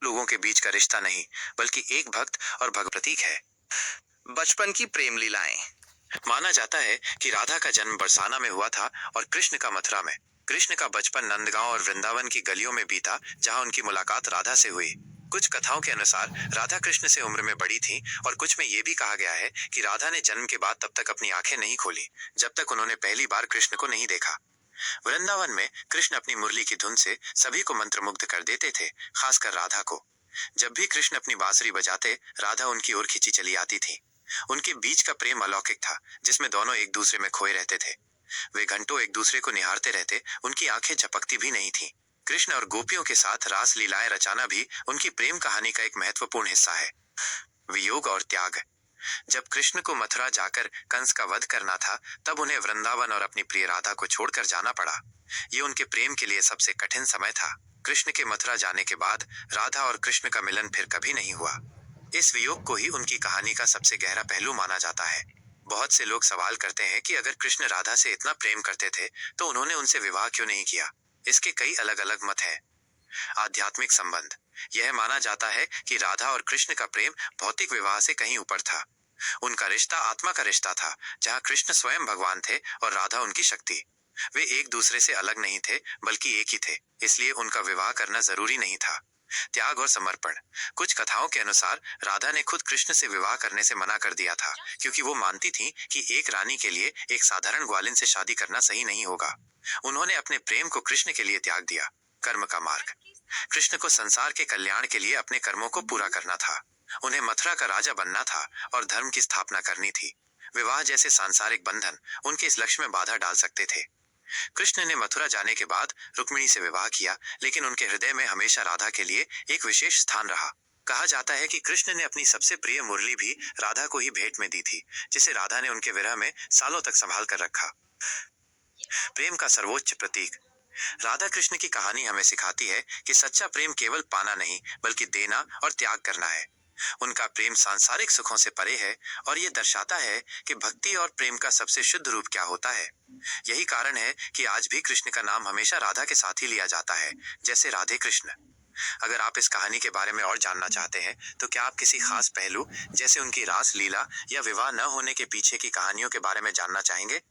लोगों के बीच का रिश्ता नहीं, बल्कि एक भक्त और भक्त प्रतीक है। बचपन की प्रेम लीलाएं। माना जाता है कि राधा का जन्म बरसाना में हुआ था और कृष्ण का मथुरा में। कृष्ण का बचपन नंदगांव और वृंदावन की गलियों में बीता, जहां उनकी मुलाकात राधा से हुई। कुछ कथाओं के अनुसार राधा कृष्ण से उम्र में बड़ी थी, और कुछ में यह भी कहा गया है कि राधा ने जन्म के बाद तब तक अपनी आंखें नहीं खोली जब तक उन्होंने पहली बार कृष्ण को नहीं देखा। वृंदावन में कृष्ण अपनी मुरली की धुन से सभी को मंत्रमुग्ध कर देते थे, खासकर राधा को। जब भी कृष्ण अपनी बांसुरी बजाते, राधा उनकी ओर खिंची चली आती थी। उनके बीच का प्रेम अलौकिक था, जिसमें दोनों एक दूसरे में खोए रहते थे। वे घंटों एक दूसरे को निहारते रहते, उनकी आंखें झपकती भी नहीं थीं। कृष्ण और गोपियों के साथ रास लीलाएं रचाना भी उनकी प्रेम कहानी का एक महत्वपूर्ण हिस्सा है। वियोग और त्याग। जब कृष्ण को मथुरा जाकर कंस का वध करना था, तब उन्हें वृंदावन और अपनी प्रिय राधा को छोड़कर जाना पड़ा। ये उनके प्रेम के लिए सबसे कठिन समय था। कृष्ण के मथुरा जाने के बाद राधा और कृष्ण का मिलन फिर कभी नहीं हुआ। इस वियोग को ही उनकी कहानी का सबसे गहरा पहलू माना जाता है। बहुत से लोग सवाल करते हैं कि अगर कृष्ण राधा से इतना प्रेम करते थे, तो उन्होंने उनसे विवाह क्यों नहीं किया। इसके कई अलग अलग मत हैं। आध्यात्मिक संबंध। यह माना जाता है कि राधा और कृष्ण का प्रेम भौतिक विवाह से कहीं ऊपर था। उनका रिश्ता आत्मा का रिश्ता था, जहां कृष्ण स्वयं भगवान थे और राधा उनकी शक्ति। वे एक दूसरे से अलग नहीं थे, बल्कि एक ही थे, इसलिए उनका विवाह करना जरूरी नहीं था। त्याग और समर्पण। कुछ कथाओं के अनुसार राधा ने खुद कृष्ण से विवाह करने से मना कर दिया था, क्योंकि वो मानती थी कि एक रानी के लिए एक साधारण ग्वालिन से शादी करना सही नहीं होगा। उन्होंने अपने प्रेम को कृष्ण के लिए त्याग दिया। कर्म का मार्ग। कृष्ण को संसार के कल्याण के लिए अपने कर्मों को पूरा करना था। उन्हें मथुरा का राजा बनना था और धर्म की स्थापना करनी थी। विवाह जैसे सांसारिक बंधन उनके इस लक्ष्य में बाधा डाल सकते थे। कृष्ण ने मथुरा जाने के बाद रुक्मिणी से विवाह किया, लेकिन उनके हृदय में हमेशा राधा के लिए एक विशेष स्थान रहा। कहा जाता है कि कृष्ण ने अपनी सबसे प्रिय मुरली भी राधा को ही भेंट में दी थी, जिसे राधा ने उनके विरह में सालों तक संभाल कर रखा। प्रेम का सर्वोच्च प्रतीक। राधा कृष्ण की कहानी हमें सिखाती है कि सच्चा प्रेम केवल पाना नहीं, बल्कि देना और त्याग करना है। उनका प्रेम सांसारिक सुखों से परे है, और ये दर्शाता है कि भक्ति और प्रेम का सबसे शुद्ध रूप क्या होता है। यही कारण है कि आज भी कृष्ण का नाम हमेशा राधा के साथ ही लिया जाता है, जैसे राधे कृष्ण। अगर आप इस कहानी के बारे में और जानना चाहते हैं, तो क्या आप किसी खास पहलू, जैसे उनकी रास लीला या विवाह न होने के पीछे की कहानियों के बारे में जानना चाहेंगे?